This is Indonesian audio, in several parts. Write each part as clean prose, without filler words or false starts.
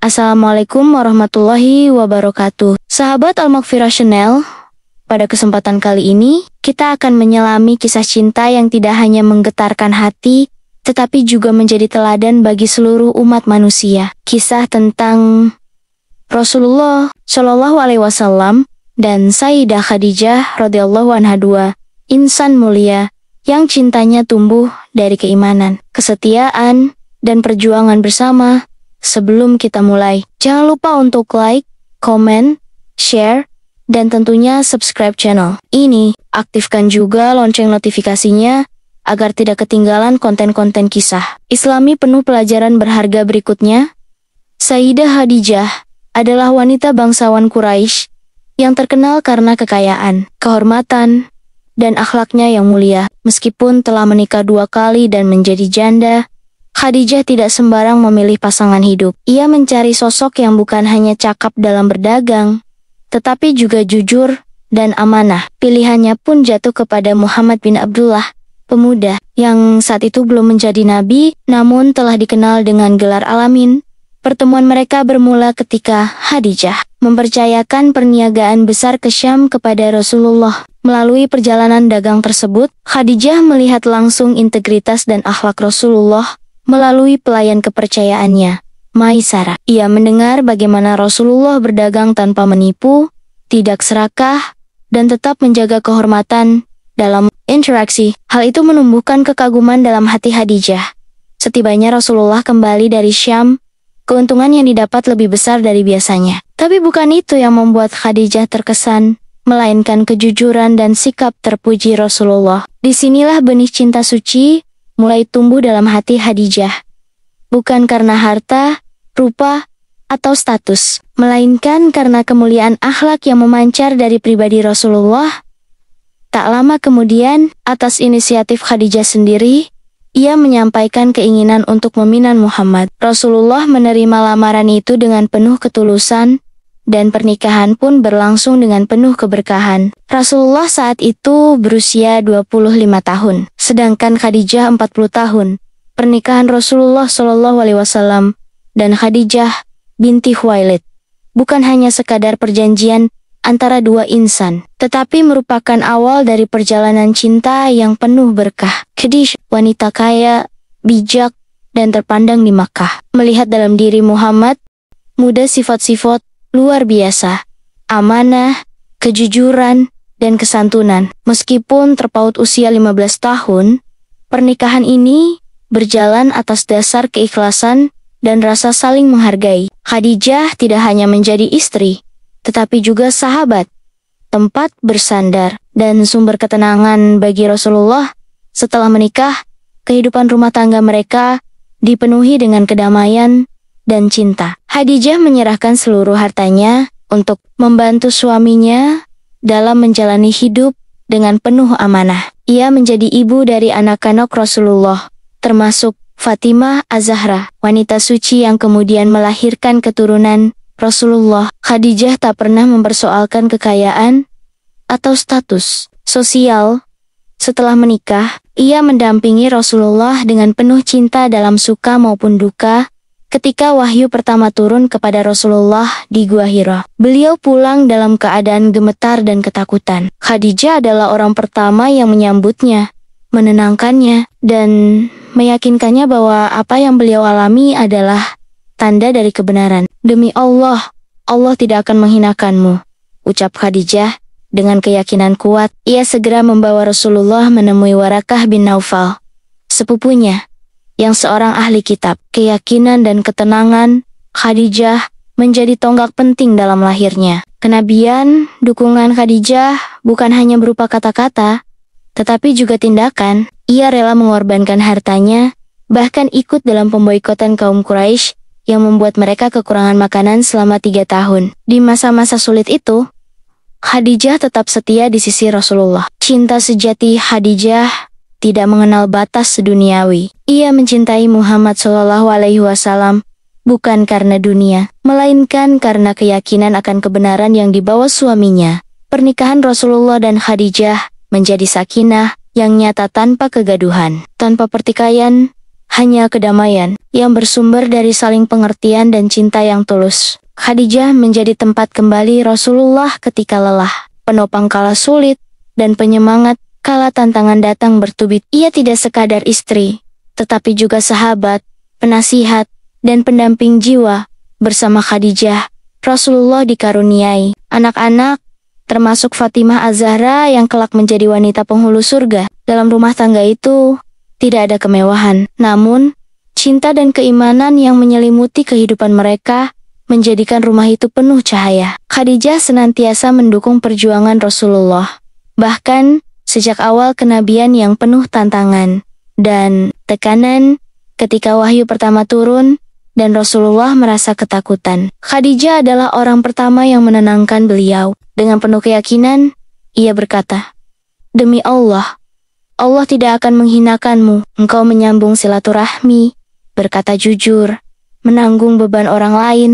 Assalamualaikum warahmatullahi wabarakatuh. Sahabat Al-Maghfirah Channel, pada kesempatan kali ini, kita akan menyelami kisah cinta yang tidak hanya menggetarkan hati, tetapi juga menjadi teladan bagi seluruh umat manusia. Kisah tentang Rasulullah Shallallahu Alaihi Wasallam dan Sayyidah Khadijah radhiyallahu anha, dua insan mulia yang cintanya tumbuh dari keimanan, kesetiaan, dan perjuangan bersama. Sebelum kita mulai, jangan lupa untuk like, komen, share, dan tentunya subscribe channel ini. Aktifkan juga lonceng notifikasinya agar tidak ketinggalan konten-konten kisah Islami penuh pelajaran berharga berikutnya. Sayyidah Khadijah adalah wanita bangsawan Quraisy yang terkenal karena kekayaan, kehormatan, dan akhlaknya yang mulia. Meskipun telah menikah 2 kali dan menjadi janda, Khadijah tidak sembarang memilih pasangan hidup. Ia mencari sosok yang bukan hanya cakap dalam berdagang, tetapi juga jujur dan amanah. Pilihannya pun jatuh kepada Muhammad bin Abdullah, pemuda yang saat itu belum menjadi nabi, namun telah dikenal dengan gelar Alamin. Pertemuan mereka bermula ketika Khadijah mempercayakan perniagaan besar ke Syam kepada Rasulullah. Melalui perjalanan dagang tersebut, Khadijah melihat langsung integritas dan akhlak Rasulullah melalui pelayan kepercayaannya, Maisarah. Ia mendengar bagaimana Rasulullah berdagang tanpa menipu, tidak serakah, dan tetap menjaga kehormatan dalam interaksi. Hal itu menumbuhkan kekaguman dalam hati Khadijah. Setibanya Rasulullah kembali dari Syam, keuntungan yang didapat lebih besar dari biasanya. Tapi bukan itu yang membuat Khadijah terkesan, melainkan kejujuran dan sikap terpuji Rasulullah. Disinilah benih cinta suci mulai tumbuh dalam hati Khadijah. Bukan karena harta, rupa, atau status, melainkan karena kemuliaan akhlak yang memancar dari pribadi Rasulullah. Tak lama kemudian, atas inisiatif Khadijah sendiri, ia menyampaikan keinginan untuk meminang Muhammad. Rasulullah menerima lamaran itu dengan penuh ketulusan, dan pernikahan pun berlangsung dengan penuh keberkahan. Rasulullah saat itu berusia 25 tahun, sedangkan Khadijah 40 tahun. Pernikahan Rasulullah Shallallahu Alaihi Wasallam dan Khadijah binti Khuwailid bukan hanya sekadar perjanjian antara dua insan, tetapi merupakan awal dari perjalanan cinta yang penuh berkah. Khadijah, wanita kaya, bijak, dan terpandang di Makkah, melihat dalam diri Muhammad muda sifat-sifat luar biasa, amanah, kejujuran, dan kesantunan. Meskipun terpaut usia 15 tahun, pernikahan ini berjalan atas dasar keikhlasan dan rasa saling menghargai. Khadijah tidak hanya menjadi istri, tetapi juga sahabat, tempat bersandar, dan sumber ketenangan bagi Rasulullah. Setelah menikah, kehidupan rumah tangga mereka dipenuhi dengan kedamaian dan cinta. Khadijah menyerahkan seluruh hartanya untuk membantu suaminya dalam menjalani hidup dengan penuh amanah. Ia menjadi ibu dari anak-anak Rasulullah, termasuk Fatimah Az-Zahra, wanita suci yang kemudian melahirkan keturunan Rasulullah. Khadijah tak pernah mempersoalkan kekayaan atau status sosial. Setelah menikah, ia mendampingi Rasulullah dengan penuh cinta dalam suka maupun duka. Ketika wahyu pertama turun kepada Rasulullah di Gua Hira, beliau pulang dalam keadaan gemetar dan ketakutan. Khadijah adalah orang pertama yang menyambutnya, menenangkannya, dan meyakinkannya bahwa apa yang beliau alami adalah tanda dari kebenaran. Demi Allah, Allah tidak akan menghinakanmu, ucap Khadijah dengan keyakinan kuat. Ia segera membawa Rasulullah menemui Warakah bin Naufal, sepupunya, yang seorang ahli kitab. Keyakinan dan ketenangan Khadijah menjadi tonggak penting dalam lahirnya kenabian. Dukungan Khadijah bukan hanya berupa kata-kata, tetapi juga tindakan. Ia rela mengorbankan hartanya, bahkan ikut dalam pemboikotan kaum Quraisy yang membuat mereka kekurangan makanan selama 3 tahun. Di masa-masa sulit itu, Khadijah tetap setia di sisi Rasulullah. Cinta sejati Khadijah tidak mengenal batas duniawi. Ia mencintai Muhammad Shallallahu Alaihi Wasallam bukan karena dunia, melainkan karena keyakinan akan kebenaran yang dibawa suaminya. Pernikahan Rasulullah dan Khadijah menjadi sakinah yang nyata tanpa kegaduhan. Tanpa pertikaian, hanya kedamaian yang bersumber dari saling pengertian dan cinta yang tulus. Khadijah menjadi tempat kembali Rasulullah ketika lelah, penopang kala sulit, dan penyemangat kala tantangan datang bertubi. Ia tidak sekadar istri, tetapi juga sahabat, penasihat, dan pendamping jiwa. Bersama Khadijah, Rasulullah dikaruniai anak-anak, termasuk Fatimah Az-Zahra yang kelak menjadi wanita penghulu surga. Dalam rumah tangga itu, tidak ada kemewahan. Namun, cinta dan keimanan yang menyelimuti kehidupan mereka menjadikan rumah itu penuh cahaya. Khadijah senantiasa mendukung perjuangan Rasulullah, bahkan sejak awal kenabian yang penuh tantangan dan tekanan. Ketika wahyu pertama turun dan Rasulullah merasa ketakutan, Khadijah adalah orang pertama yang menenangkan beliau. Dengan penuh keyakinan, ia berkata, "Demi Allah, Allah tidak akan menghinakanmu. Engkau menyambung silaturahmi, berkata jujur, menanggung beban orang lain,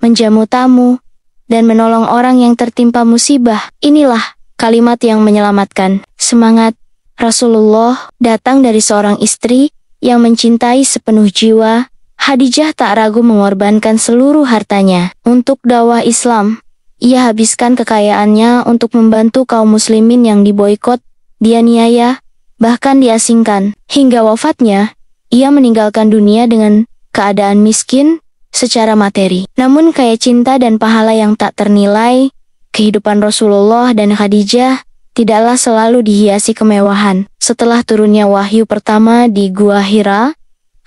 menjamu tamu, dan menolong orang yang tertimpa musibah. Inilah kalimat yang menyelamatkan." Semangat Rasulullah datang dari seorang istri yang mencintai sepenuh jiwa. Khadijah tak ragu mengorbankan seluruh hartanya untuk dakwah Islam. Ia habiskan kekayaannya untuk membantu kaum muslimin yang diboikot, dianiaya, bahkan diasingkan. Hingga wafatnya, ia meninggalkan dunia dengan keadaan miskin secara materi. Namun kaya cinta dan pahala yang tak ternilai, kehidupan Rasulullah dan Khadijah tidaklah selalu dihiasi kemewahan. Setelah turunnya wahyu pertama di Gua Hira,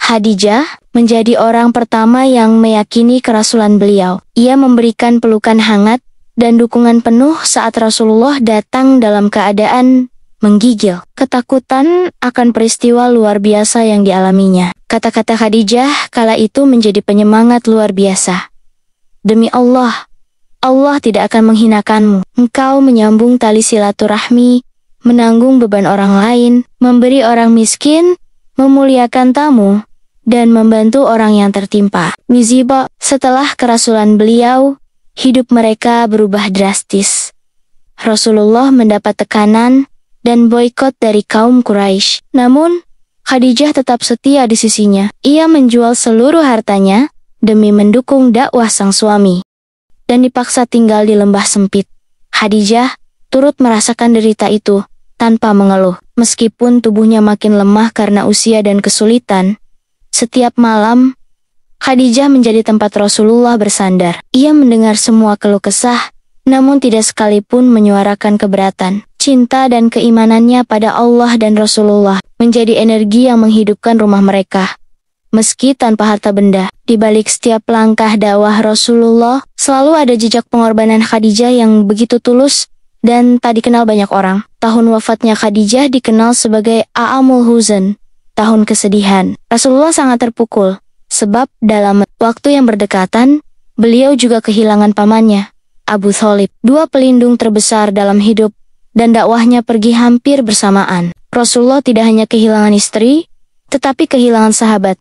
Khadijah menjadi orang pertama yang meyakini kerasulan beliau. Ia memberikan pelukan hangat dan dukungan penuh saat Rasulullah datang dalam keadaan menggigil, ketakutan akan peristiwa luar biasa yang dialaminya. Kata-kata Khadijah kala itu menjadi penyemangat luar biasa. "Demi Allah, Allah tidak akan menghinakanmu. Engkau menyambung tali silaturahmi, menanggung beban orang lain, memberi orang miskin, memuliakan tamu, dan membantu orang yang tertimpa." Miziba, setelah kerasulan beliau, hidup mereka berubah drastis. Rasulullah mendapat tekanan dan boikot dari kaum Quraisy. Namun, Khadijah tetap setia di sisinya. Ia menjual seluruh hartanya demi mendukung dakwah sang suami, dan dipaksa tinggal di lembah sempit. Khadijah turut merasakan derita itu tanpa mengeluh. Meskipun tubuhnya makin lemah karena usia dan kesulitan, setiap malam Khadijah menjadi tempat Rasulullah bersandar. Ia mendengar semua keluh kesah, namun tidak sekalipun menyuarakan keberatan. Cinta dan keimanannya pada Allah dan Rasulullah menjadi energi yang menghidupkan rumah mereka. Meski tanpa harta benda, di balik setiap langkah dakwah Rasulullah, selalu ada jejak pengorbanan Khadijah yang begitu tulus dan tak dikenal banyak orang. Tahun wafatnya Khadijah dikenal sebagai A'amul Huzn, tahun kesedihan. Rasulullah sangat terpukul, sebab dalam waktu yang berdekatan, beliau juga kehilangan pamannya, Abu Thalib. Dua pelindung terbesar dalam hidup dan dakwahnya pergi hampir bersamaan. Rasulullah tidak hanya kehilangan istri, tetapi kehilangan sahabat,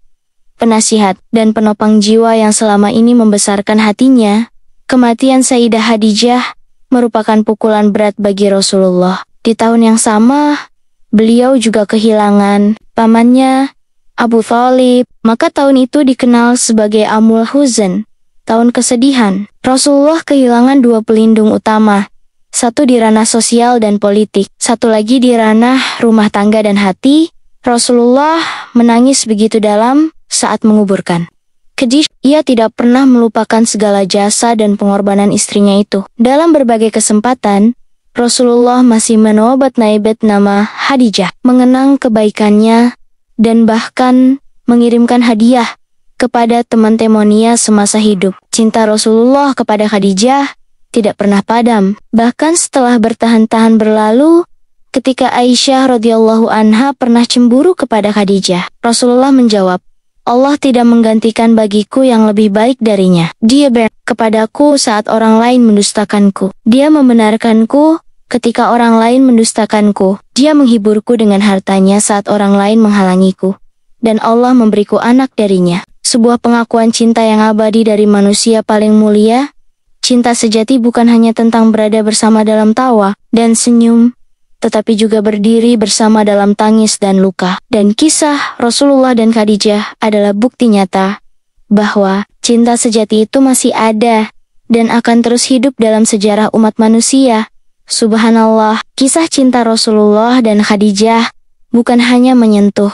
penasihat, dan penopang jiwa yang selama ini membesarkan hatinya. Kematian Sayyidah Khadijah merupakan pukulan berat bagi Rasulullah. Di tahun yang sama, beliau juga kehilangan pamannya, Abu Thalib. Maka tahun itu dikenal sebagai Amul Huzn, tahun kesedihan. Rasulullah kehilangan dua pelindung utama. Satu di ranah sosial dan politik, satu lagi di ranah rumah tangga dan hati. Rasulullah menangis begitu dalam saat menguburkan Khadijah. Ia tidak pernah melupakan segala jasa dan pengorbanan istrinya itu. Dalam berbagai kesempatan, Rasulullah masih menobat-naibat nama Khadijah, mengenang kebaikannya, dan bahkan mengirimkan hadiah kepada teman temonia semasa hidup. Cinta Rasulullah kepada Khadijah tidak pernah padam. Bahkan setelah bertahan-tahan berlalu, ketika Aisyah radhiyallahu anha pernah cemburu kepada Khadijah, Rasulullah menjawab, "Allah tidak menggantikan bagiku yang lebih baik darinya. Dia kepadaku saat orang lain mendustakanku. Dia membenarkanku ketika orang lain mendustakanku. Dia menghiburku dengan hartanya saat orang lain menghalangiku. Dan Allah memberiku anak darinya." Sebuah pengakuan cinta yang abadi dari manusia paling mulia. Cinta sejati bukan hanya tentang berada bersama dalam tawa dan senyum, tetapi juga berdiri bersama dalam tangis dan luka. Dan kisah Rasulullah dan Khadijah adalah bukti nyata bahwa cinta sejati itu masih ada dan akan terus hidup dalam sejarah umat manusia. Subhanallah, kisah cinta Rasulullah dan Khadijah bukan hanya menyentuh,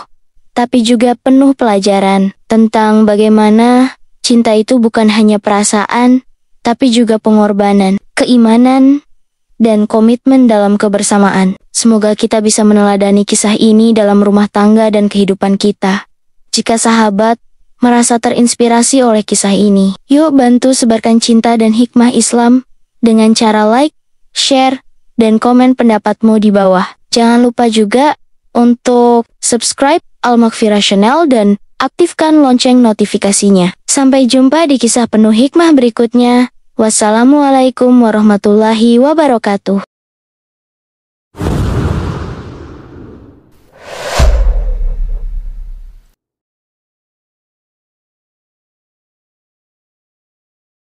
tapi juga penuh pelajaran tentang bagaimana cinta itu bukan hanya perasaan, tapi juga pengorbanan, keimanan, dan komitmen dalam kebersamaan. Semoga kita bisa meneladani kisah ini dalam rumah tangga dan kehidupan kita. Jika sahabat merasa terinspirasi oleh kisah ini, yuk bantu sebarkan cinta dan hikmah Islam dengan cara like, share, dan komen pendapatmu di bawah. Jangan lupa juga untuk subscribe Al-Maghfirah Channel dan aktifkan lonceng notifikasinya. Sampai jumpa di kisah penuh hikmah berikutnya. Wassalamualaikum warahmatullahi wabarakatuh.